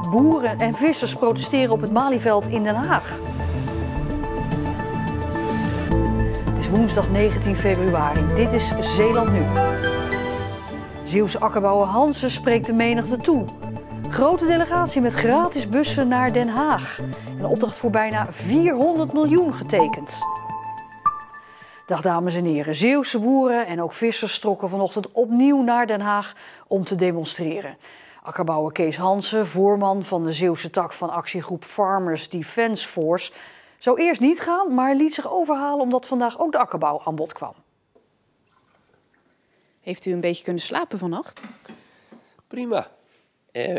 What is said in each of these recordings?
Boeren en vissers protesteren op het Malieveld in Den Haag. Het is woensdag 19 februari. Dit is Zeeland Nu. Zeeuwse akkerbouwer Hansen spreekt de menigte toe. Grote delegatie met gratis bussen naar Den Haag. Een opdracht voor bijna 400 miljoen getekend. Dag dames en heren. Zeeuwse boeren en ook vissers trokken vanochtend opnieuw naar Den Haag om te demonstreren. Akkerbouwer Kees Hansen, voorman van de Zeeuwse tak van actiegroep Farmers Defence Force, zou eerst niet gaan, maar liet zich overhalen omdat vandaag ook de akkerbouw aan bod kwam. Heeft u een beetje kunnen slapen vannacht? Prima.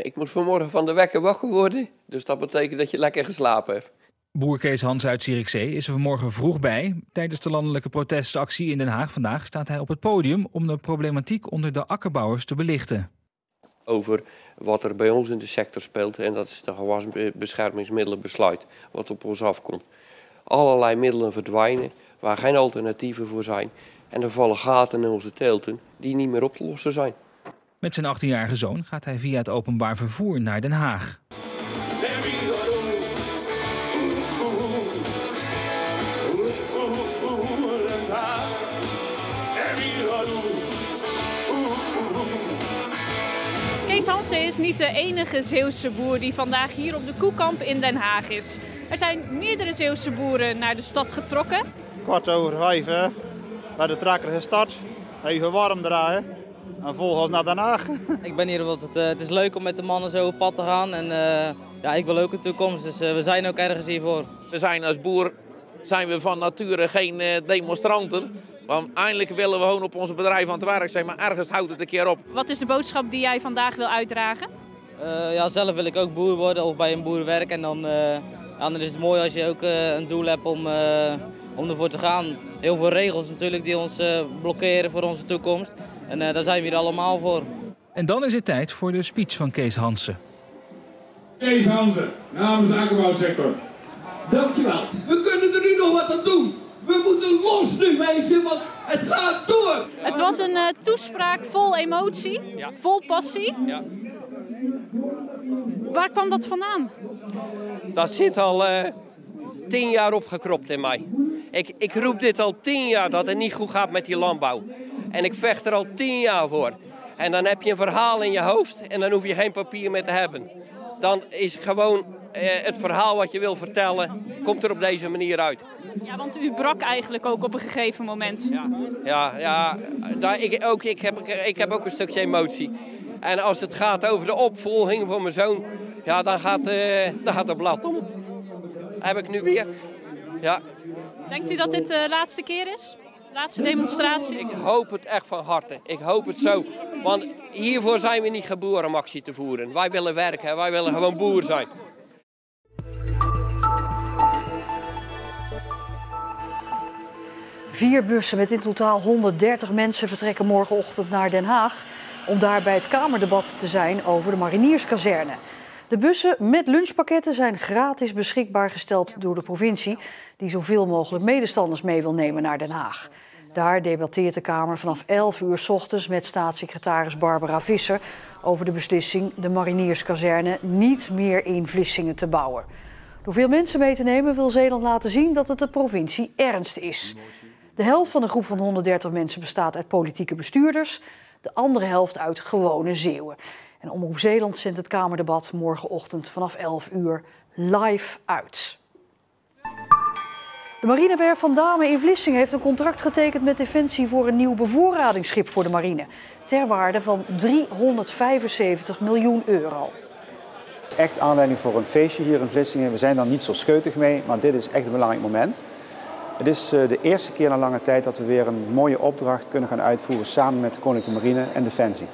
Ik moet vanmorgen van de wekker wakker worden, dus dat betekent dat je lekker geslapen hebt. Boer Kees Hansen uit Zierikzee is er vanmorgen vroeg bij. Tijdens de landelijke protestactie in Den Haag vandaag staat hij op het podium om de problematiek onder de akkerbouwers te belichten. Over wat er bij ons in de sector speelt, en dat is de gewasbeschermingsmiddelenbesluit wat op ons afkomt. Allerlei middelen verdwijnen waar geen alternatieven voor zijn. En er vallen gaten in onze teelten die niet meer op te lossen zijn. Met zijn 18-jarige zoon gaat hij via het openbaar vervoer naar Den Haag. Kees Hansen is niet de enige Zeeuwse boer die vandaag hier op de Koekamp in Den Haag is. Er zijn meerdere Zeeuwse boeren naar de stad getrokken. 4:15 bij de trekker gestart, even warm draaien en volgens naar Den Haag. Ik ben hier omdat het is leuk om met de mannen zo op pad te gaan en ja, ik wil ook een toekomst, dus we zijn ook ergens hiervoor. We zijn als boer van nature geen demonstranten. Want eindelijk willen we gewoon op ons bedrijf aan het werk zijn, maar ergens houdt het een keer op. Wat is de boodschap die jij vandaag wil uitdragen? Ja, zelf wil ik ook boer worden of bij een boer werken. En dan is het mooi als je ook een doel hebt om ervoor te gaan. Heel veel regels natuurlijk die ons blokkeren voor onze toekomst. En daar zijn we hier allemaal voor. En dan is het tijd voor de speech van Kees Hansen. Kees Hansen, namens de akkerbouwsector. Dankjewel. We kunnen er nu nog wat aan doen. We moeten los nu, mensen, want het gaat door. Het was een toespraak vol emotie, ja. Vol passie. Ja. Waar kwam dat vandaan? Dat zit al 10 jaar opgekropt in mij. Ik roep dit al 10 jaar dat het niet goed gaat met die landbouw. En ik vecht er al 10 jaar voor. En dan heb je een verhaal in je hoofd en dan hoef je geen papier meer te hebben. Dan is gewoon het verhaal wat je wil vertellen, komt er op deze manier uit. Ja, want u brak eigenlijk ook op een gegeven moment. Ja, ik heb ook een stukje emotie. En als het gaat over de opvolging van mijn zoon, ja, dan gaat het blad om. Heb ik nu weer. Ja. Denkt u dat dit de laatste keer is? Laatste demonstratie? Ik hoop het echt van harte. Ik hoop het zo. Want hiervoor zijn we niet geboren om actie te voeren. Wij willen werken, wij willen gewoon boer zijn. Vier bussen met in totaal 130 mensen vertrekken morgenochtend naar Den Haag om daar bij het Kamerdebat te zijn over de Marinierskazerne. De bussen met lunchpakketten zijn gratis beschikbaar gesteld door de provincie, die zoveel mogelijk medestanders mee wil nemen naar Den Haag. Daar debatteert de Kamer vanaf 11 uur 's ochtends met staatssecretaris Barbara Visser over de beslissing de Marinierskazerne niet meer in Vlissingen te bouwen. Door veel mensen mee te nemen wil Zeeland laten zien dat het de provincie ernst is. De helft van de groep van 130 mensen bestaat uit politieke bestuurders, de andere helft uit gewone Zeeuwen. En Omroep Zeeland zendt het Kamerdebat morgenochtend vanaf 11 uur live uit. De marinewerf van Damen in Vlissingen heeft een contract getekend met Defensie voor een nieuw bevoorradingsschip voor de marine, ter waarde van 375 miljoen euro. Echt aanleiding voor een feestje hier in Vlissingen. We zijn daar niet zo scheutig mee, maar dit is echt een belangrijk moment. Het is de eerste keer na lange tijd dat we weer een mooie opdracht kunnen gaan uitvoeren samen met de Koninklijke Marine en Defensie.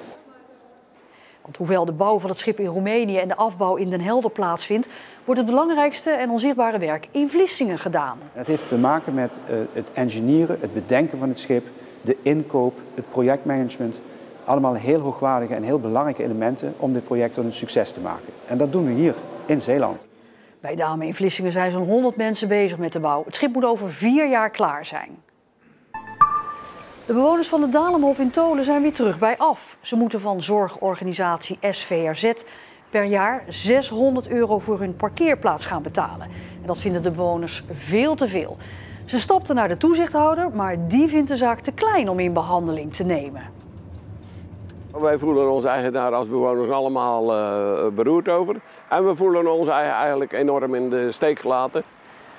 Want hoewel de bouw van het schip in Roemenië en de afbouw in Den Helder plaatsvindt, wordt het belangrijkste en onzichtbare werk in Vlissingen gedaan. Het heeft te maken met het engineeren, het bedenken van het schip, de inkoop, het projectmanagement. Allemaal heel hoogwaardige en heel belangrijke elementen om dit project tot een succes te maken. En dat doen we hier in Zeeland. Bij Damen in Vlissingen zijn zo'n 100 mensen bezig met de bouw. Het schip moet over 4 jaar klaar zijn. De bewoners van het Dalemhof in Tholen zijn weer terug bij af. Ze moeten van zorgorganisatie SVRZ per jaar €600 voor hun parkeerplaats gaan betalen. En dat vinden de bewoners veel te veel. Ze stapten naar de toezichthouder, maar die vindt de zaak te klein om in behandeling te nemen. Wij voelen ons daar als bewoners allemaal beroerd over. En we voelen ons eigenlijk enorm in de steek gelaten.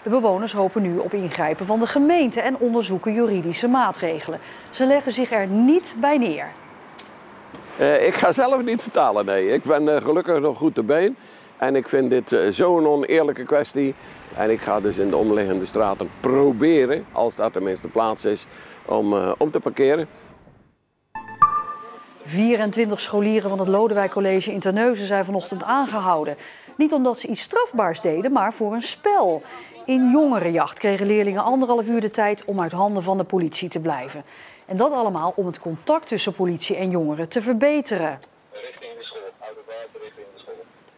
De bewoners hopen nu op ingrijpen van de gemeente en onderzoeken juridische maatregelen. Ze leggen zich er niet bij neer. Ik ga zelf niet vertalen, nee. Ik ben gelukkig nog goed te been. En ik vind dit zo'n oneerlijke kwestie. En ik ga dus in de omliggende straten proberen, als dat tenminste plaats is, om te parkeren. 24 scholieren van het Lodewijk College in Terneuzen zijn vanochtend aangehouden. Niet omdat ze iets strafbaars deden, maar voor een spel. In jongerenjacht kregen leerlingen 1,5 uur de tijd om uit handen van de politie te blijven. En dat allemaal om het contact tussen politie en jongeren te verbeteren.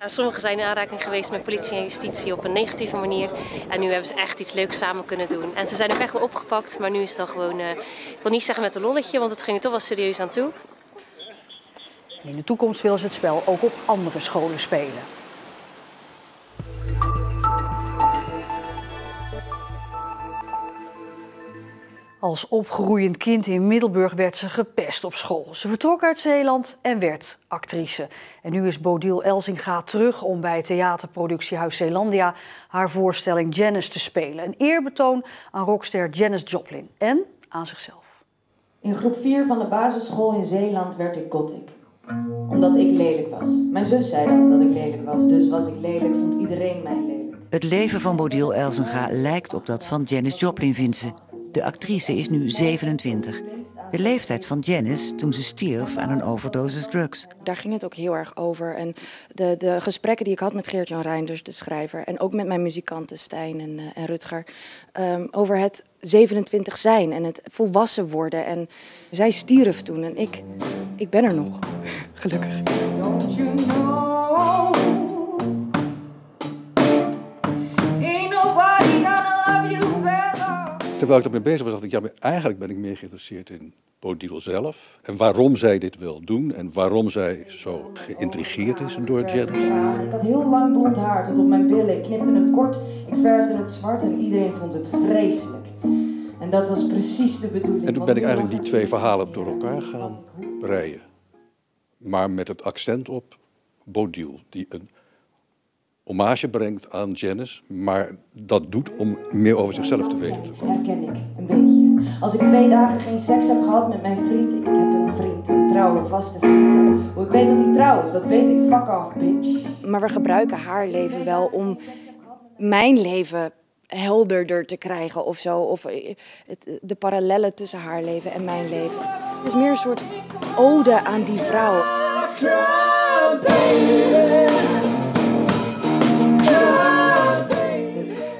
Sommigen zijn in aanraking geweest met politie en justitie op een negatieve manier. En nu hebben ze echt iets leuks samen kunnen doen. En ze zijn ook echt wel opgepakt, maar nu is het dan gewoon, ik wil niet zeggen met een lolletje, want het ging er toch wel serieus aan toe. En in de toekomst willen ze het spel ook op andere scholen spelen. Als opgroeiend kind in Middelburg werd ze gepest op school. Ze vertrok uit Zeeland en werd actrice. En nu is Bodil Elzinga terug om bij theaterproductiehuis Zeelandia haar voorstelling Janis te spelen. Een eerbetoon aan rockster Janis Joplin en aan zichzelf. In groep 4 van de basisschool in Zeeland werd ik gothic. Omdat ik lelijk was. Mijn zus zei dat ik lelijk was. Dus was ik lelijk, vond iedereen mij lelijk. Het leven van Bodil Elzinga lijkt op dat van Janis Joplin, vindt ze. De actrice is nu 27. De leeftijd van Janis toen ze stierf aan een overdosis drugs. Daar ging het ook heel erg over. En de gesprekken die ik had met Geert-Jan Reinders, de schrijver, en ook met mijn muzikanten Stijn en Rutger, over het 27 zijn en het volwassen worden. En zij stierf toen en ik ben er nog, gelukkig. Don't you know? Ain't nobody gonna love you better. Terwijl ik daarmee bezig was, dacht ik, ja, eigenlijk ben ik meer geïnteresseerd in Bodil zelf. En waarom zij dit wil doen en waarom zij zo geïntrigeerd is door Janis. Ik had heel lang blond haar tot op mijn billen. Ik knipte het kort, ik verfde het zwart en iedereen vond het vreselijk. En dat was precies de bedoeling. En toen ben ik eigenlijk die twee verhalen door elkaar gaan breien. Maar met het accent op Bodil, die een hommage brengt aan Janis, maar dat doet om meer over zichzelf te weten te komen. Herken ik, een beetje. Als ik 2 dagen geen seks heb gehad met mijn vriend, ik heb een vriend, een trouwe, vaste vriend. Hoe ik weet dat hij trouw is, dat weet ik, fuck off, bitch. Maar we gebruiken haar leven wel om mijn leven helderder te krijgen of zo. Of de parallellen tussen haar leven en mijn leven. Het is meer een soort ode aan die vrouw.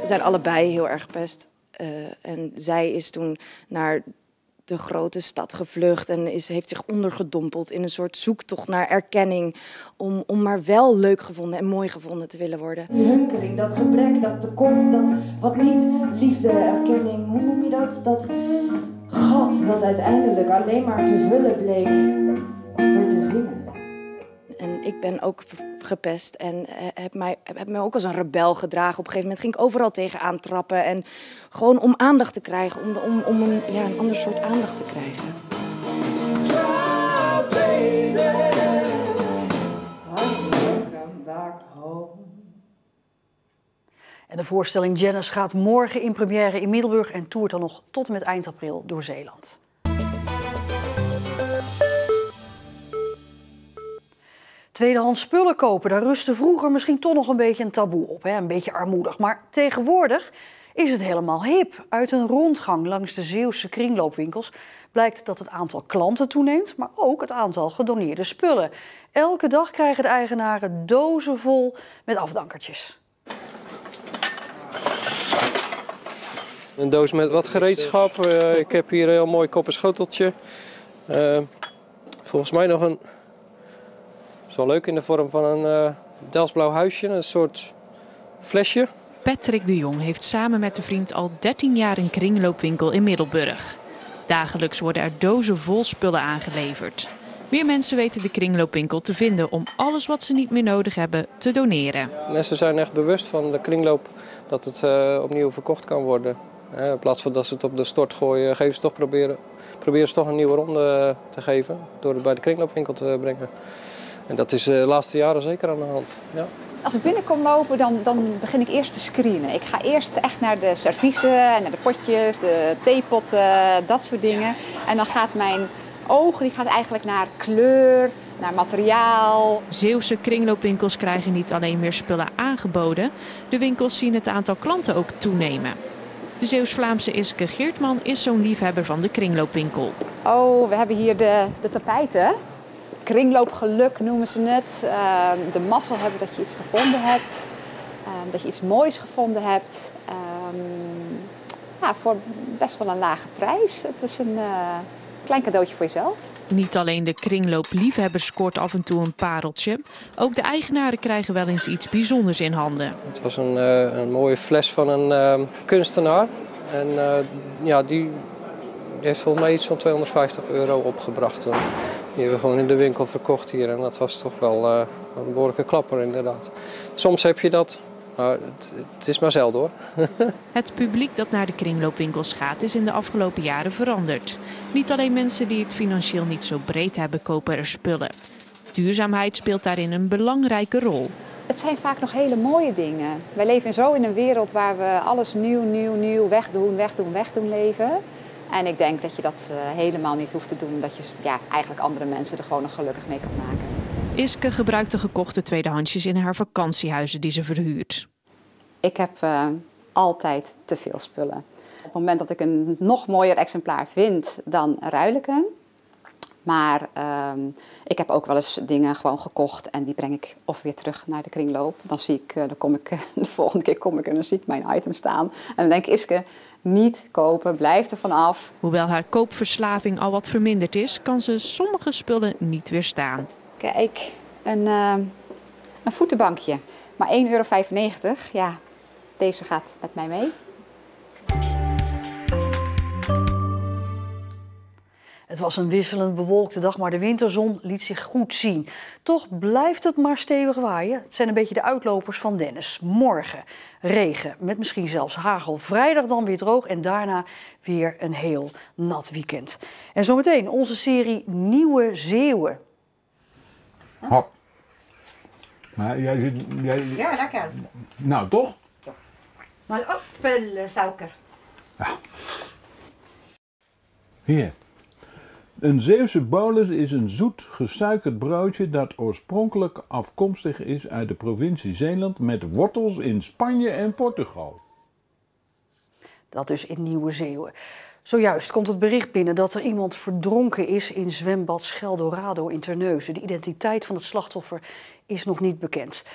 We zijn allebei heel erg gepest. En zij is toen naar de grote stad gevlucht en heeft zich ondergedompeld in een soort zoektocht naar erkenning. Om maar wel leuk gevonden en mooi gevonden te willen worden. Die hunkering, dat gebrek, dat tekort, dat wat niet, liefde, erkenning, hoe noem je dat? Dat gat dat uiteindelijk alleen maar te vullen bleek door te zingen. En ik ben ook gepest en heb mij ook als een rebel gedragen. Op een gegeven moment ging ik overal tegenaan trappen. En gewoon om aandacht te krijgen, om een ander soort aandacht te krijgen. En de voorstelling Janis gaat morgen in première in Middelburg en toert dan nog tot en met eind april door Zeeland. Tweedehands spullen kopen, daar rustte vroeger misschien toch nog een beetje een taboe op. Hè? Een beetje armoedig. Maar tegenwoordig is het helemaal hip. Uit een rondgang langs de Zeeuwse kringloopwinkels blijkt dat het aantal klanten toeneemt, maar ook het aantal gedoneerde spullen. Elke dag krijgen de eigenaren dozen vol met afdankertjes. Een doos met wat gereedschap. Ik heb hier een heel mooi kop en schoteltje. Volgens mij nog een... Het is wel leuk in de vorm van een Delftsblauw huisje, een soort flesje. Patrick de Jong heeft samen met de vriend al 13 jaar een kringloopwinkel in Middelburg. Dagelijks worden er dozen vol spullen aangeleverd. Meer mensen weten de kringloopwinkel te vinden om alles wat ze niet meer nodig hebben te doneren. Mensen zijn echt bewust van de kringloop, dat het opnieuw verkocht kan worden. In plaats van dat ze het op de stort gooien, proberen ze toch een nieuwe ronde te geven door het bij de kringloopwinkel te brengen. En dat is de laatste jaren zeker aan de hand. Ja. Als ik binnenkom lopen, dan begin ik eerst te screenen. Ik ga eerst echt naar de serviezen, naar de potjes, de theepotten, dat soort dingen. En dan gaat mijn oog eigenlijk naar kleur, naar materiaal. Zeeuwse kringloopwinkels krijgen niet alleen meer spullen aangeboden. De winkels zien het aantal klanten ook toenemen. De Zeeuws-Vlaamse Iske Geertman is zo'n liefhebber van de kringloopwinkel. Oh, we hebben hier de tapijten. Kringloopgeluk noemen ze het. De mazzel hebben dat je iets gevonden hebt. Dat je iets moois gevonden hebt. Voor best wel een lage prijs. Het is een klein cadeautje voor jezelf. Niet alleen de kringloopliefhebber scoort af en toe een pareltje. Ook de eigenaren krijgen wel eens iets bijzonders in handen. Het was een mooie fles van een kunstenaar. En die heeft volgens mij iets van €250 opgebracht toen. Die hebben we gewoon in de winkel verkocht hier. En dat was toch wel een behoorlijke klapper inderdaad. Soms heb je dat. Maar het is maar zelden hoor. Het publiek dat naar de kringloopwinkels gaat is in de afgelopen jaren veranderd. Niet alleen mensen die het financieel niet zo breed hebben kopen er spullen. Duurzaamheid speelt daarin een belangrijke rol. Het zijn vaak nog hele mooie dingen. Wij leven zo in een wereld waar we alles nieuw wegdoen leven. En ik denk dat je dat helemaal niet hoeft te doen. Dat je eigenlijk andere mensen er gewoon nog gelukkig mee kan maken. Iske gebruikt de gekochte tweedehandsjes in haar vakantiehuizen die ze verhuurt. Ik heb altijd te veel spullen. Op het moment dat ik een nog mooier exemplaar vind, dan ruil ik hem. Maar ik heb ook wel eens dingen gewoon gekocht en die breng ik of weer terug naar de kringloop. De volgende keer kom ik en dan zie ik mijn item staan. En dan denk ik, Iske, niet kopen, blijf er vanaf. Hoewel haar koopverslaving al wat verminderd is, kan ze sommige spullen niet weerstaan. Kijk, een voetenbankje. Maar €1,95. Ja, deze gaat met mij mee. Het was een wisselend bewolkte dag, maar de winterzon liet zich goed zien. Toch blijft het maar stevig waaien. Het zijn een beetje de uitlopers van Dennis. Morgen regen, met misschien zelfs hagel. Vrijdag dan weer droog en daarna weer een heel nat weekend. En zometeen onze serie Nieuwe Zeeuwen. Hop. Maar jij... Ja, lekker. Nou, toch? Maar ook veel suiker. Ja. Hier. Een Zeeuwse bolus is een zoet gesuikerd broodje dat oorspronkelijk afkomstig is uit de provincie Zeeland met wortels in Spanje en Portugal. Dat dus in Nieuwe Zeeuwen. Zojuist komt het bericht binnen dat er iemand verdronken is in zwembad Scheldorado in Terneuzen. De identiteit van het slachtoffer is nog niet bekend.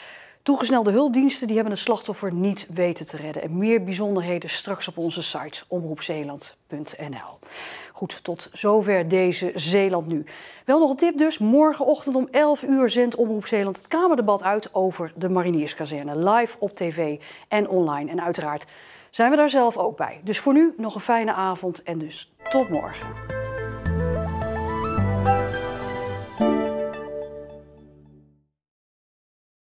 Toegesnelde hulpdiensten die hebben het slachtoffer niet weten te redden. En meer bijzonderheden straks op onze site omroepzeeland.nl. Goed, tot zover deze Zeeland Nu. Wel nog een tip dus. Morgenochtend om 11 uur zendt Omroep Zeeland het Kamerdebat uit over de Marinierskazerne. Live op tv en online. En uiteraard zijn we daar zelf ook bij. Dus voor nu nog een fijne avond en dus tot morgen.